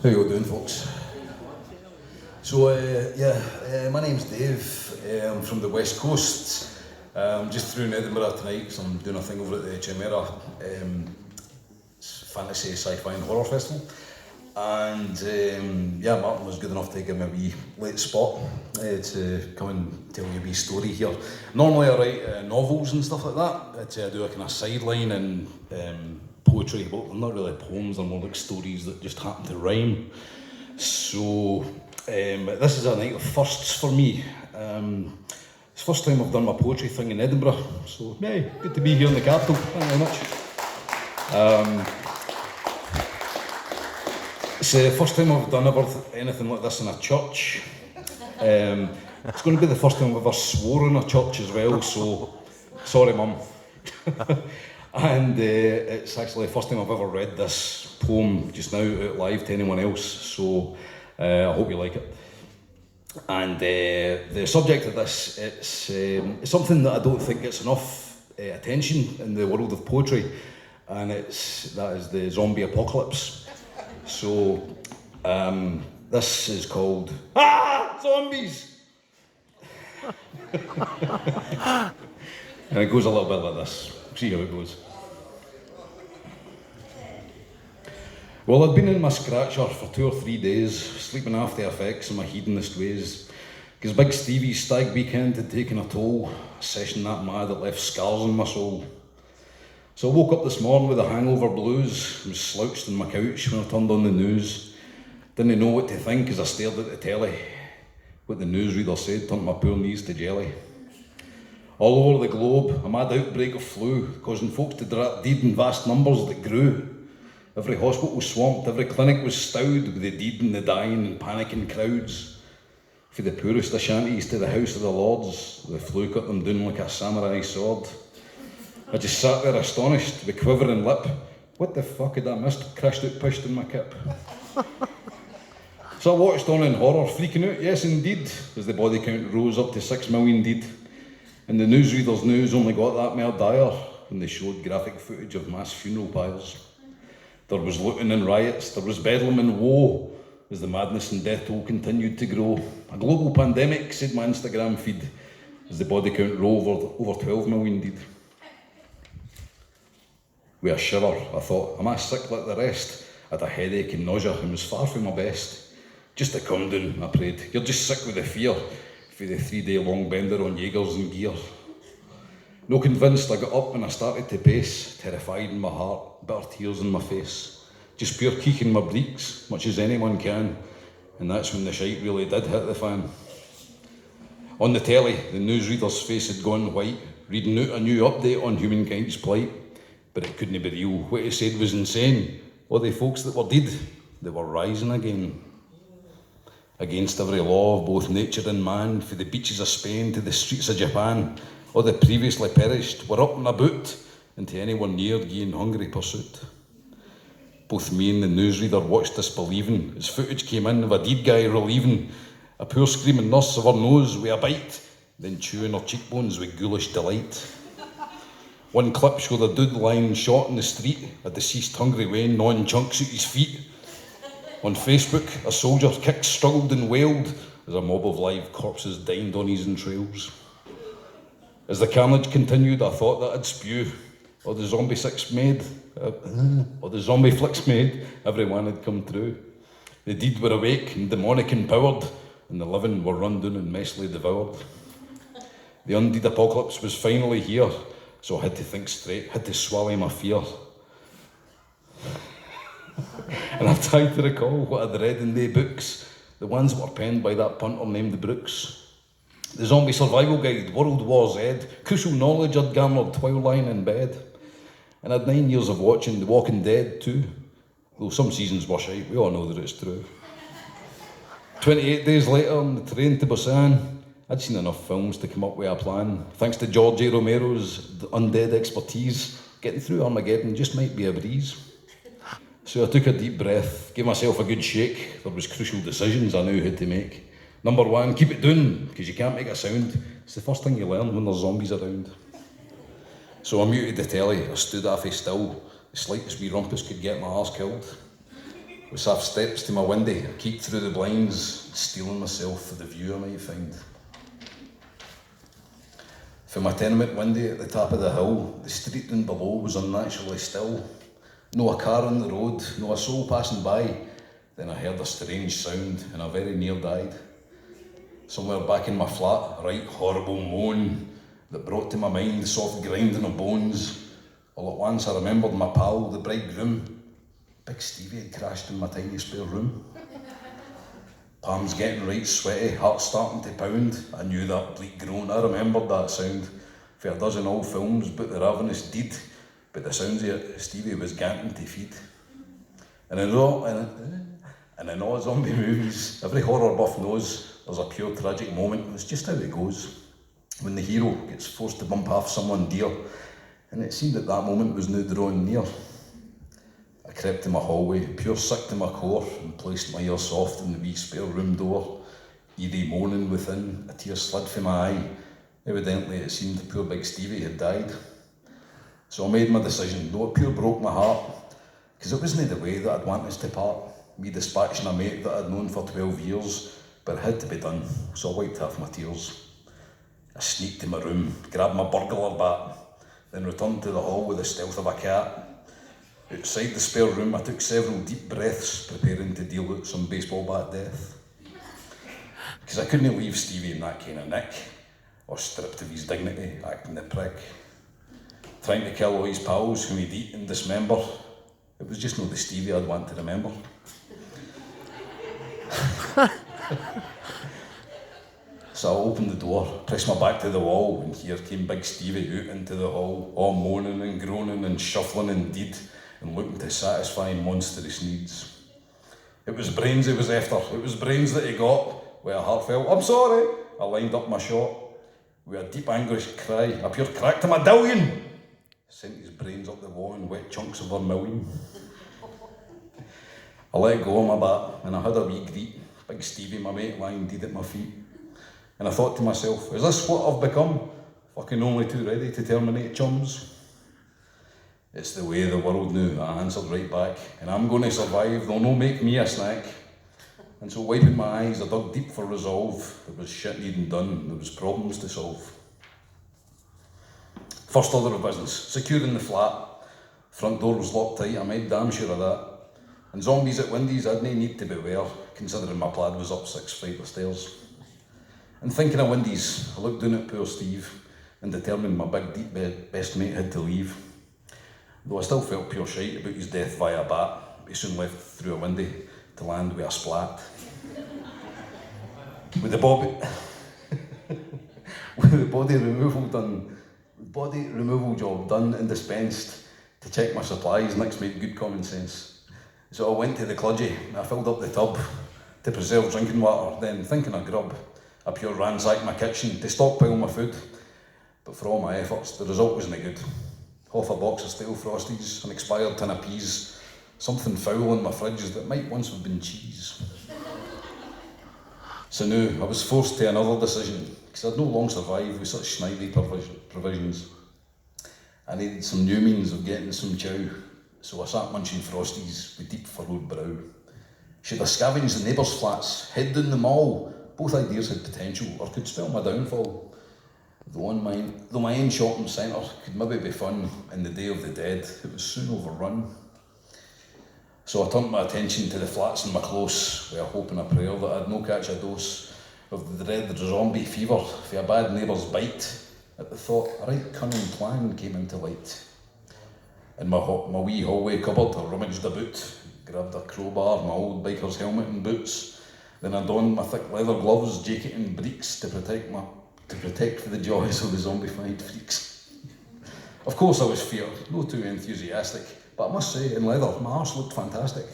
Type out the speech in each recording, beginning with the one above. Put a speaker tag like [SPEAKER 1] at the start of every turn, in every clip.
[SPEAKER 1] How you all doing, folks? So, my name's Dave. I'm from the West Coast. Just through in Edinburgh tonight because I'm doing a thing over at the Chimera Fantasy, Sci-Fi and Horror Festival. And Martin was good enough to give me a wee late spot to come and tell you a wee story here. Normally I write novels and stuff like that, but I do a kind of sideline and poetry, but they're not really poems, they're more like stories that just happen to rhyme. So this is a night of firsts for me. It's the first time I've done my poetry thing in Edinburgh, so yeah, good to be here in the capital. Thank you very much. It's the first time I've done anything like this in a church. It's going to be the first time I've ever swore in a church as well, so sorry mum. And it's actually the first time I've ever read this poem just now out live to anyone else, so I hope you like it. And the subject of this, it's something that I don't think gets enough attention in the world of poetry, and that is the zombie apocalypse. So this is called Zombies! And it goes a little bit like this. See how it goes. Well, I'd been in my scratcher for 2 or 3 days, sleeping off the effects of my hedonist ways, because Big Stevie's stag weekend had taken a toll, a session that mad that left scars in my soul. So I woke up this morning with a hangover blues, was slouched on my couch when I turned on the news. Didn't know what to think as I stared at the telly. What the newsreader said turned my poor knees to jelly. All over the globe, a mad outbreak of flu, causing folks to dead in vast numbers that grew. Every hospital was swamped, every clinic was stowed with the dead and the dying and panicking crowds. For the poorest of shanties to the house of the lords, the flu cut them down like a samurai sword. I just sat there astonished, with quivering lip. What the fuck had I missed? Crashed out, pushed in my kip. So I watched on in horror, freaking out, yes indeed, as the body count rose up to 6 million dead. And the newsreader's news only got that more dire when they showed graphic footage of mass funeral pyres. There was looting and riots, there was bedlam and woe, as the madness and death toll continued to grow. A global pandemic, said my Instagram feed, as the body count rose over 12 million dead. With a shiver, I thought, am I sick like the rest? I had a headache and nausea and was far from my best. Just to calm down, I prayed. You're just sick with the fear for the 3-day-long bender on Jaegers and gear. No convinced, I got up and I started to pace, terrified in my heart, bitter tears in my face. Just pure keeking my breeks, much as anyone can, and that's when the shite really did hit the fan. On the telly, the newsreader's face had gone white, reading out a new update on humankind's plight, but it couldn't be real. What he said was insane. All the folks that were dead, they were rising again. Against every law of both nature and man, from the beaches of Spain to the streets of Japan, all the previously perished were up and about, and to anyone near gain hungry pursuit. Both me and the newsreader watched disbelieving as footage came in of a dead guy relieving a poor screaming nurse of her nose with a bite, then chewing her cheekbones with ghoulish delight. One clip showed a dude lying shot in the street, a deceased hungry Wayne gnawing chunks at his feet. On Facebook, a soldier kicked, struggled and wailed as a mob of live corpses dined on his entrails. As the carnage continued, I thought that I'd spew, or the zombie flicks made, everyone had come true. The dead were awake and demonic empowered, and the living were run down and messily devoured. The undead apocalypse was finally here, so I had to think straight, had to swallow my fear. And I've tried to recall what I'd read in the books, the ones that were penned by that punter named Brooks. The Zombie Survival Guide, World War Z, crucial knowledge I'd garnered while lying in bed. And I'd 9 years of watching The Walking Dead too, though some seasons were shite, we all know that it's true. 28 days later on the train to Busan, I'd seen enough films to come up with a plan. Thanks to George A. Romero's undead expertise, getting through Armageddon just might be a breeze. So I took a deep breath, gave myself a good shake. There was crucial decisions I knew had to make. Number 1, keep it down, because you can't make a sound. It's the first thing you learn when there's zombies around. So I muted the telly, I stood halfway still. The slightest wee rumpus could get my arse killed. With soft steps to my window, I keep through the blinds, steeling myself for the view I might find. From my tenement window at the top of the hill, the street down below was unnaturally still. No a car on the road, no a soul passing by. Then I heard a strange sound and I very near died. Somewhere back in my flat, a right horrible moan that brought to my mind the soft grinding of bones. All at once I remembered my pal, the bridegroom. Big Stevie had crashed in my tiny spare room. Palms getting right sweaty, heart starting to pound. I knew that bleak groan, I remembered that sound. For a dozen old films about the ravenous deed, but the sounds of it, Stevie was ganting to feed. And in all zombie movies, every horror buff knows there's a pure tragic moment. It's just how it goes. When the hero gets forced to bump off someone dear, and it seemed that moment was now drawing near. I crept to my hallway, pure sick to my core, and placed my ear soft in the wee spare room door. Eerie moaning within, a tear slid from my eye. Evidently it seemed the poor big Stevie had died. So I made my decision, though it pure broke my heart, because it wasn't the way that I'd want us to part. Me dispatching a mate that I'd known for 12 years, but it had to be done, so I wiped off my tears. I sneaked to my room, grabbed my burglar bat, then returned to the hall with the stealth of a cat. Outside the spare room, I took several deep breaths, preparing to deal with some baseball bat death. Because I couldn't leave Stevie in that kind of nick, or stripped of his dignity, acting the prick. Trying to kill all his pals whom he'd eat and dismember. It was just not the Stevie I'd want to remember. So I opened the door, pressed my back to the wall, and here came big Stevie out into the hall, all moaning and groaning and shuffling indeed, and looking to satisfy monstrous needs. It was brains he was after, it was brains that he got, with a heartfelt, "I'm sorry," I lined up my shot. With a deep anguish cry, a pure crack to my dillion, sent his brains up the wall in wet chunks of vermilion. I let go of my bat, and I had a wee greet, big Stevie, my mate, lying dead at my feet. And I thought to myself, is this what I've become? Fucking only too ready to terminate chums? It's the way of the world now, I answered right back. And I'm going to survive, they'll no make me a snack. And so wiping my eyes, I dug deep for resolve. There was shit needing done, there was problems to solve. First order of business, securing the flat. Front door was locked tight, I made damn sure of that. And zombies at Windies, I'd no need to beware, considering my plaid was up 6 flights of stairs. And thinking of Windies, I looked down at poor Steve and determined my big deep best mate had to leave. Though I still felt pure shite about his death via bat, he soon left through a window to land with a splat. With the body removal job done and dispensed, to check my supplies next made good common sense. So I went to the clergy, I filled up the tub to preserve drinking water, then thinking of grub, I pure ransacked my kitchen to stockpile my food. But for all my efforts, the result wasn't good. Half a box of stale Frosties, an expired tin of peas, something foul in my fridge that might once have been cheese. So now I was forced to another decision, because I'd no long survive with such snidey provisions. I needed some new means of getting some chow, so I sat munching Frosties with deep furrowed brow. Should I scavenge the neighbours' flats, head down the mall? Both ideas had potential, or could spell my downfall. Though my own shopping centre could maybe be fun, in the Day of the Dead, it was soon overrun. So I turned my attention to the flats in my close, with a hope and a prayer that I'd no catch a dose of the dread zombie fever for a bad neighbour's bite. At the thought, a right cunning plan came into light. In my wee hallway cupboard, I rummaged about, grabbed a crowbar, my old biker's helmet and boots. Then I donned my thick leather gloves, jacket and breeks to protect for the joys of the zombified freaks. Of course I was feared, no too enthusiastic, but I must say, in leather, my arse looked fantastic.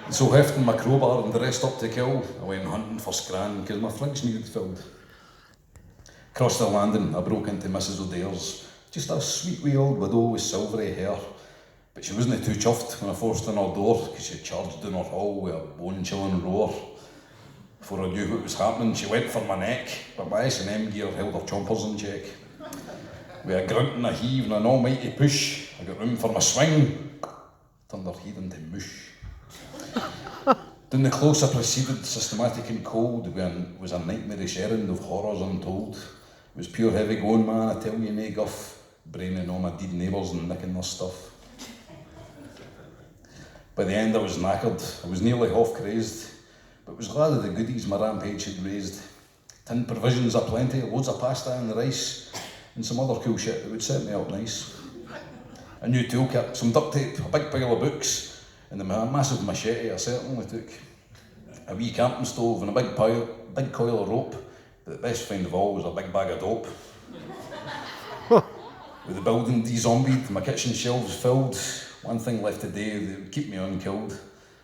[SPEAKER 1] And so hefting my crowbar and the rest up to kill, I went hunting for scran, because my fridge needed filled. Across the landing, I broke into Mrs. O'Dare's, just a sweet wee old widow with silvery hair. But she wasn't too chuffed when I forced in her door, because she charged down her hall with a bone-chilling roar. Before I knew what was happening, she went for my neck, but my S&M gear held her chompers in check. With a grunt and a heave and an almighty push, I got room for my swing, turned her head into mush. Down the close I proceeded, systematic and cold, was a nightmarish errand of horrors untold. It was pure heavy going, man, I tell you, nae guff, braining all my deed neighbours and nicking their stuff. By the end I was knackered, I was nearly half crazed, but was glad of the goodies my rampage had raised. Tinned provisions aplenty, loads of pasta and rice, and some other cool shit that would set me up nice. A new toolkit, some duct tape, a big pile of books, and a massive machete I certainly took. A wee camping stove and a big coil of rope, but the best find of all was a big bag of dope. With the building de-zombied, my kitchen shelves filled, one thing left today that would keep me unkilled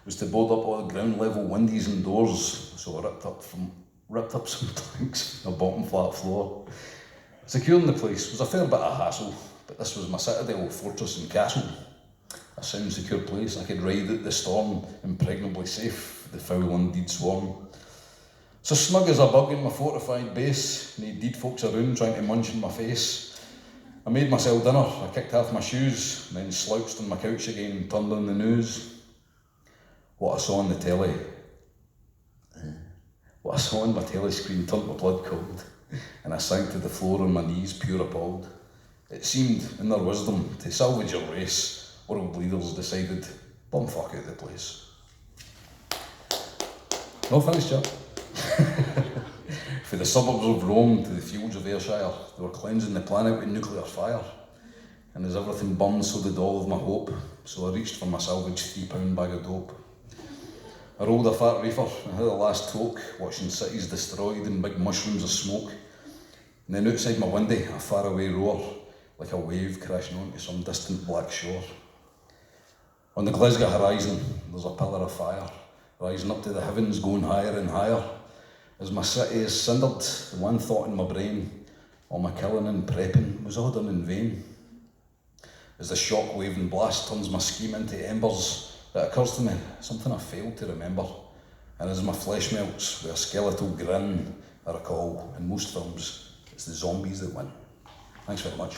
[SPEAKER 1] was to board up all the ground level windies and doors, so I ripped up some planks from the bottom flat floor. Securing the place was a fair bit of hassle, but this was my citadel, fortress and castle. A sound secure place, I could ride out the storm, impregnably safe, the foul indeed swarm. So snug as a bug in my fortified base, nae deed folks around trying to munch in my face. I made myself dinner, I kicked off my shoes, then slouched on my couch again and turned on the news. What I saw on the telly, what I saw on my telly screen turned my blood cold, and I sank to the floor on my knees, pure appalled. It seemed, in their wisdom, to salvage a race, world leaders decided, bumfuck out the place. No thanks, chap. For the suburbs of Rome to the fields of Ayrshire, they were cleansing the planet with nuclear fire. And as everything burned, so did all of my hope. So I reached for my salvaged £3 bag of dope. I rolled a fat reefer and had a last toke, watching cities destroyed in big mushrooms of smoke. And then outside my window, a faraway roar, like a wave crashing onto some distant black shore. On the Glasgow horizon, there's a pillar of fire, rising up to the heavens, going higher and higher. As my city is cindered, the one thought in my brain, all my killing and prepping was all done in vain. As the shockwave and blast turns my scheme into embers, it occurs to me, something I failed to remember. And as my flesh melts with a skeletal grin, I recall, in most films, it's the zombies that win. Thanks very much.